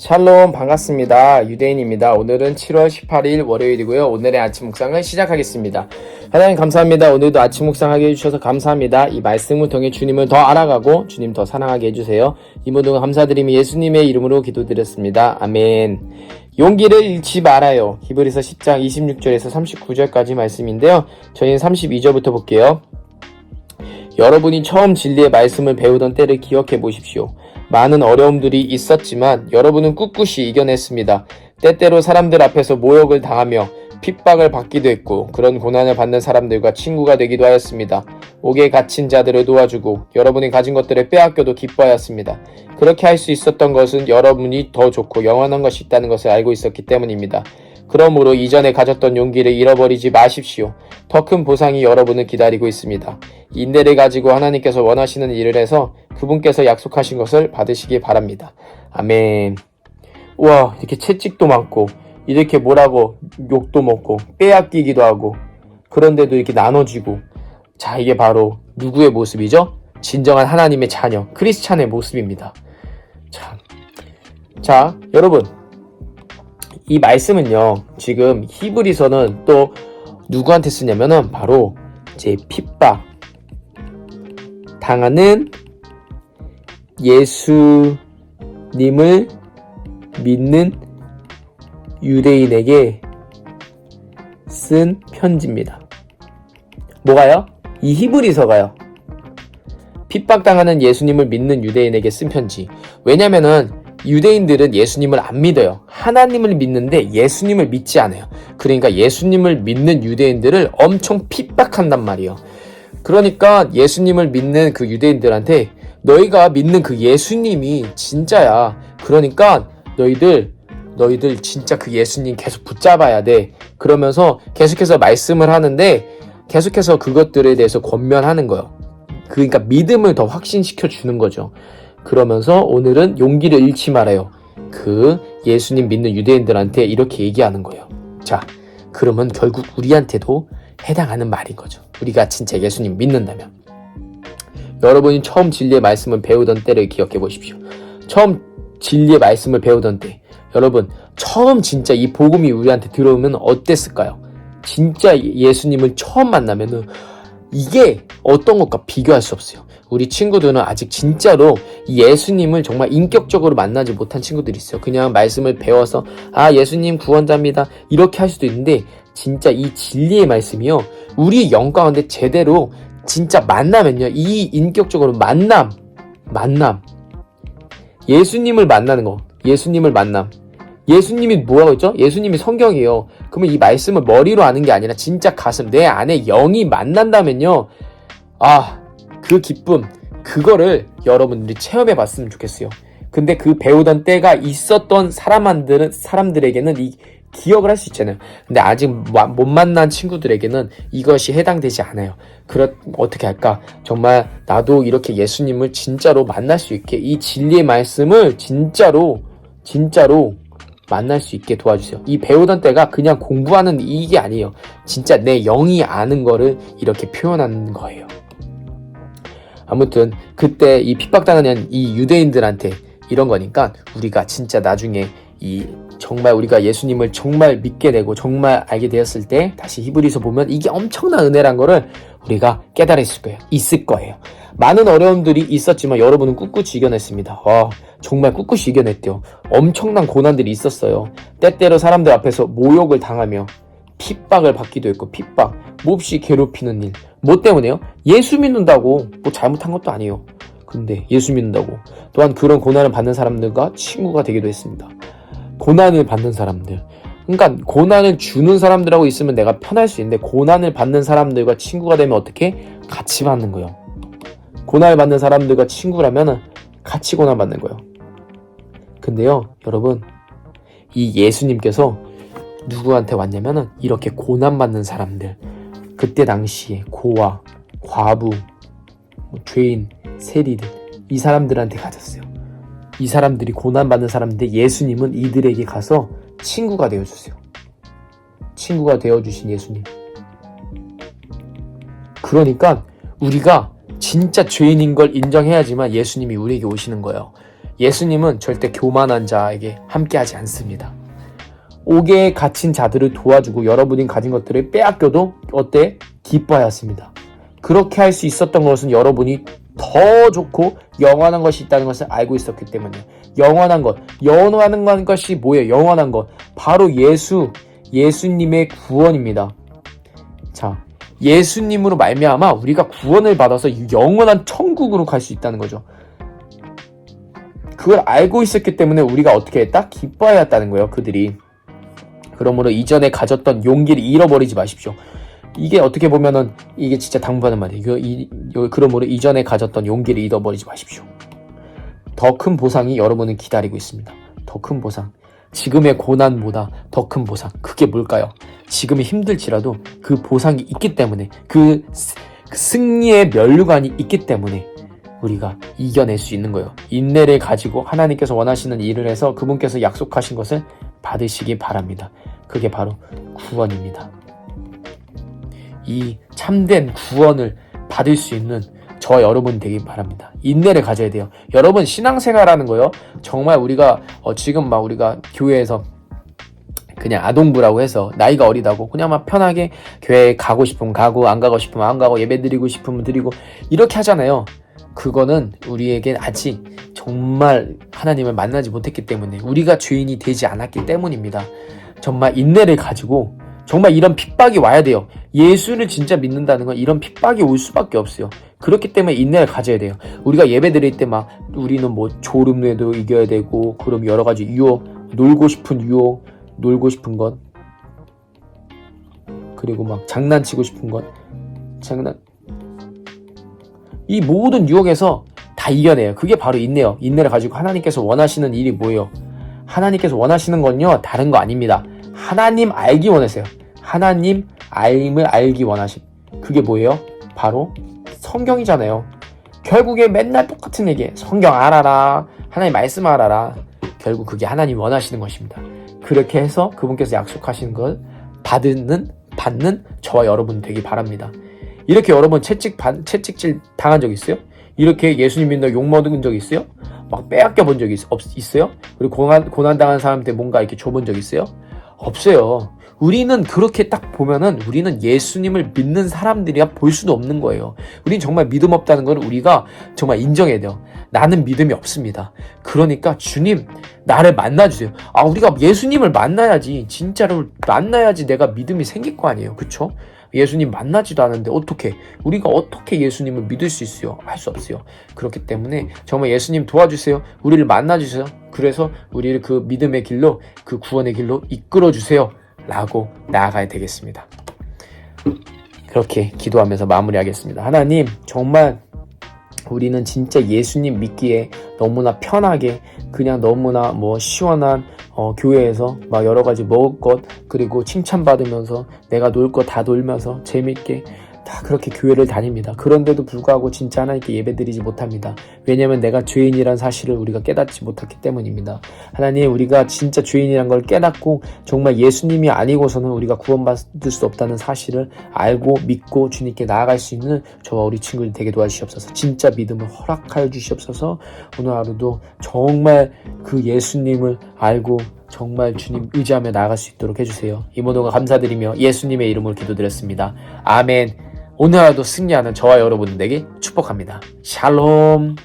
샬롬 반갑습니다. 유대인입니다. 오늘은 7월 18일 월요일이고요. 오늘의 아침 묵상을 시작하겠습니다. 하나님 감사합니다. 오늘도 아침 묵상하게 해주셔서 감사합니다. 이 말씀을 통해 주님을 더 알아가고 주님 더 사랑하게 해주세요. 이 모든 감사드리며 예수님의 이름으로 기도드렸습니다. 아멘. 용기를 잃지 말아요. 히브리서 10장 26절에서 39절까지 말씀인데요. 저희는 32절부터 볼게요. 여러분이 처음 진리의 말씀을 배우던 때를 기억해 보십시오. 많은 어려움들이 있었지만 여러분은 꿋꿋이 이겨냈습니다. 때때로 사람들 앞에서 모욕을 당하며 핍박을 받기도 했고 그런 고난을 받는 사람들과 친구가 되기도 하였습니다. 옥에 갇힌 자들을 도와주고 여러분이 가진 것들을 빼앗겨도 기뻐하였습니다. 그렇게 할 수 있었던 것은 여러분이 더 좋고 영원한 것이 있다는 것을 알고 있었기 때문입니다. 그러므로 이전에 가졌던 용기를 잃어버리지 마십시오. 더 큰 보상이 여러분을 기다리고 있습니다. 인내를 가지고 하나님께서 원하시는 일을 해서 그분께서 약속하신 것을 받으시기 바랍니다. 아멘. 우와, 이렇게 채찍도 많고 이렇게 뭐라고 욕도 먹고 빼앗기기도 하고 그런데도 이렇게 나눠지고, 자, 이게 바로 누구의 모습이죠? 진정한 하나님의 자녀 크리스찬의 모습입니다. 자, 여러분, 이 말씀은요, 지금 히브리서는 또 누구한테 쓰냐면은 바로 제 핍박 당하는 예수님을 믿는 유대인에게 쓴 편지입니다. 뭐가요? 이 히브리서가요. 핍박당하는 예수님을 믿는 유대인에게 쓴 편지. 왜냐면은 유대인들은 예수님을 안 믿어요. 하나님을 믿는데 예수님을 믿지 않아요. 그러니까 예수님을 믿는 유대인들을 엄청 핍박한단 말이에요. 그러니까 예수님을 믿는 그 유대인들한테 너희가 믿는 그 예수님이 진짜야. 그러니까 너희들 진짜 그 예수님 계속 붙잡아야 돼. 그러면서 계속해서 말씀을 하는데 계속해서 그것들에 대해서 권면하는 거예요. 그러니까 믿음을 더 확신시켜 주는 거죠. 그러면서 오늘은 용기를 잃지 말아요. 그 예수님 믿는 유대인들한테 이렇게 얘기하는 거예요. 자, 그러면 결국 우리한테도 해당하는 말인 거죠. 우리가 진짜 예수님 믿는다면. 여러분이 처음 진리의 말씀을 배우던 때를 기억해 보십시오. 처음 진리의 말씀을 배우던 때, 여러분 처음 진짜 이 복음이 우리한테 들어오면 어땠을까요? 진짜 예수님을 처음 만나면은 이게 어떤 것과 비교할 수 없어요. 우리 친구들은 아직 진짜로 예수님을 정말 인격적으로 만나지 못한 친구들이 있어요. 그냥 말씀을 배워서 예수님 구원자입니다 이렇게 할 수도 있는데, 진짜 이 진리의 말씀이요, 우리 영 가운데 제대로 진짜 만나면요, 이 인격적으로 만남 예수님을 만나는 거, 예수님을 만남. 예수님이 뭐라고 했죠? 예수님이 성경이에요. 그러면 이 말씀을 머리로 아는 게 아니라 진짜 가슴, 내 안에 영이 만난다면요, 그 기쁨, 그거를 여러분들이 체험해 봤으면 좋겠어요. 근데 그 배우던 때가 있었던 사람들에게는 이 기억을 할 수 있잖아요. 근데 아직 못 만난 친구들에게는 이것이 해당되지 않아요. 어떻게 할까? 정말 나도 이렇게 예수님을 진짜로 만날 수 있게, 이 진리의 말씀을 진짜로 만날 수 있게 도와주세요. 이 배우던 때가 그냥 공부하는 이게 아니에요. 진짜 내 영이 아는 거를 이렇게 표현하는 거예요. 아무튼 그때 이 핍박당하는 이 유대인들한테 이런 거니까, 우리가 진짜 나중에 정말 우리가 예수님을 정말 믿게 되고 정말 알게 되었을 때 다시 히브리서 보면 이게 엄청난 은혜란 거를 우리가 있을 거예요. 많은 어려움들이 있었지만 여러분은 꿋꿋이 이겨냈습니다. 정말 꿋꿋이 이겨냈대요. 엄청난 고난들이 있었어요. 때때로 사람들 앞에서 모욕을 당하며 핍박을 받기도 했고, 몹시 괴롭히는 일. 뭐 때문에요? 예수 믿는다고 뭐 잘못한 것도 아니에요. 근데 예수 믿는다고 또한 그런 고난을 받는 사람들과 친구가 되기도 했습니다. 고난을 받는 사람들, 그러니까 고난을 주는 사람들하고 있으면 내가 편할 수 있는데, 고난을 받는 사람들과 친구가 되면 어떻게? 같이 받는 거예요. 고난을 받는 사람들과 친구라면 같이 고난 받는 거예요. 근데요, 여러분, 이 예수님께서 누구한테 왔냐면은 이렇게 고난 받는 사람들, 그때 당시에 고아, 과부, 죄인, 세리들, 이 사람들한테 가졌어요. 이 사람들이 고난받는 사람인데 예수님은 이들에게 가서 친구가 되어주세요. 친구가 되어주신 예수님. 그러니까 우리가 진짜 죄인인 걸 인정해야지만 예수님이 우리에게 오시는 거예요. 예수님은 절대 교만한 자에게 함께하지 않습니다. 옥에 갇힌 자들을 도와주고 여러분이 가진 것들을 빼앗겨도 어때? 기뻐하였습니다. 그렇게 할 수 있었던 것은 여러분이 더 좋고 영원한 것이 있다는 것을 알고 있었기 때문에 영원한 것이 뭐예요? 영원한 것 바로 예수님의 구원입니다. 자, 예수님으로 말미암아 우리가 구원을 받아서 영원한 천국으로 갈 수 있다는 거죠. 그걸 알고 있었기 때문에 우리가 어떻게 했다? 기뻐하였다는 거예요. 그들이. 그러므로 이전에 가졌던 용기를 잃어버리지 마십시오. 이게 어떻게 보면은 이게 진짜 당부하는 말이에요. 그러므로 이전에 가졌던 용기를 잃어버리지 마십시오. 더 큰 보상이 여러분을 기다리고 있습니다. 더 큰 보상. 지금의 고난보다 더 큰 보상. 그게 뭘까요? 지금이 힘들지라도 그 보상이 있기 때문에 그 승리의 면류관이 있기 때문에 우리가 이겨낼 수 있는 거예요. 인내를 가지고 하나님께서 원하시는 일을 해서 그분께서 약속하신 것을 받으시기 바랍니다. 그게 바로 구원입니다. 이 참된 구원을 받을 수 있는 저와 여러분 되기 바랍니다. 인내를 가져야 돼요. 여러분 신앙생활하는 거요. 정말 우리가 지금 막 우리가 교회에서 그냥 아동부라고 해서 나이가 어리다고 그냥 막 편하게 교회 가고 싶으면 가고 안 가고 싶으면 안 가고 예배 드리고 싶으면 드리고 이렇게 하잖아요. 그거는 우리에겐 아직 정말 하나님을 만나지 못했기 때문에 우리가 죄인이 되지 않았기 때문입니다. 정말 인내를 가지고 정말 이런 핍박이 와야 돼요. 예수를 진짜 믿는다는 건 이런 핍박이 올 수밖에 없어요. 그렇기 때문에 인내를 가져야 돼요. 우리가 예배 드릴 때 막 우리는 뭐 졸음에도 이겨야 되고 그럼 여러 가지 유혹, 놀고 싶은 것 그리고 막 장난치고 싶은 것 이 모든 유혹에서 다 이겨내요. 그게 바로 인내요. 인내를 가지고 하나님께서 원하시는 일이 뭐예요? 하나님께서 원하시는 건요 다른 거 아닙니다. 하나님 알기 원하세요. 하나님 알림을 알기 원하심. 그게 뭐예요? 바로 성경이잖아요. 결국에 맨날 똑같은 얘기. 성경 알아라. 하나님 말씀 알아라. 결국 그게 하나님 원하시는 것입니다. 그렇게 해서 그분께서 약속하시는 걸 받는 저와 여러분 되기 바랍니다. 이렇게 여러분 채찍질 당한 적 있어요? 이렇게 예수님 믿는다고 욕먹은 적 있어요? 막 빼앗겨 본 적 있어요? 그리고 고난 당한 사람한테 뭔가 이렇게 줘본 적 있어요? 없어요. 우리는 그렇게 딱 보면은 우리는 예수님을 믿는 사람들이야 볼 수도 없는 거예요. 우리는 정말 믿음 없다는 걸 우리가 정말 인정해야 돼요. 나는 믿음이 없습니다. 그러니까 주님 나를 만나주세요. 우리가 예수님을 만나야지 진짜로 만나야지 내가 믿음이 생길 거 아니에요. 그쵸? 예수님 만나지도 않은데 우리가 어떻게 예수님을 믿을 수 있어요? 할 수 없어요. 그렇기 때문에 정말 예수님 도와주세요. 우리를 만나주세요. 그래서 우리를 그 믿음의 길로 그 구원의 길로 이끌어주세요 라고 나아가야 되겠습니다. 그렇게 기도하면서 마무리하겠습니다. 하나님 정말 우리는 진짜 예수님 믿기에 너무나 편하게 그냥 너무나 시원한 교회에서 막 여러 가지 먹을 것 그리고 칭찬받으면서 내가 놀 거 다 놀면서 재밌게 다 그렇게 교회를 다닙니다. 그런데도 불구하고 진짜 하나님께 예배드리지 못합니다. 왜냐하면 내가 죄인이란 사실을 우리가 깨닫지 못했기 때문입니다. 하나님 우리가 진짜 죄인이란 걸 깨닫고 정말 예수님이 아니고서는 우리가 구원받을 수 없다는 사실을 알고 믿고 주님께 나아갈 수 있는 저와 우리 친구들 되게 도와주시옵소서. 진짜 믿음을 허락하여 주시옵소서. 오늘 하루도 정말 그 예수님을 알고 정말 주님 의지하며 나아갈 수 있도록 해주세요. 이 모든 거 감사드리며 예수님의 이름으로 기도드렸습니다. 아멘. 오늘 하루도 승리하는 저와 여러분들에게 축복합니다. 샬롬.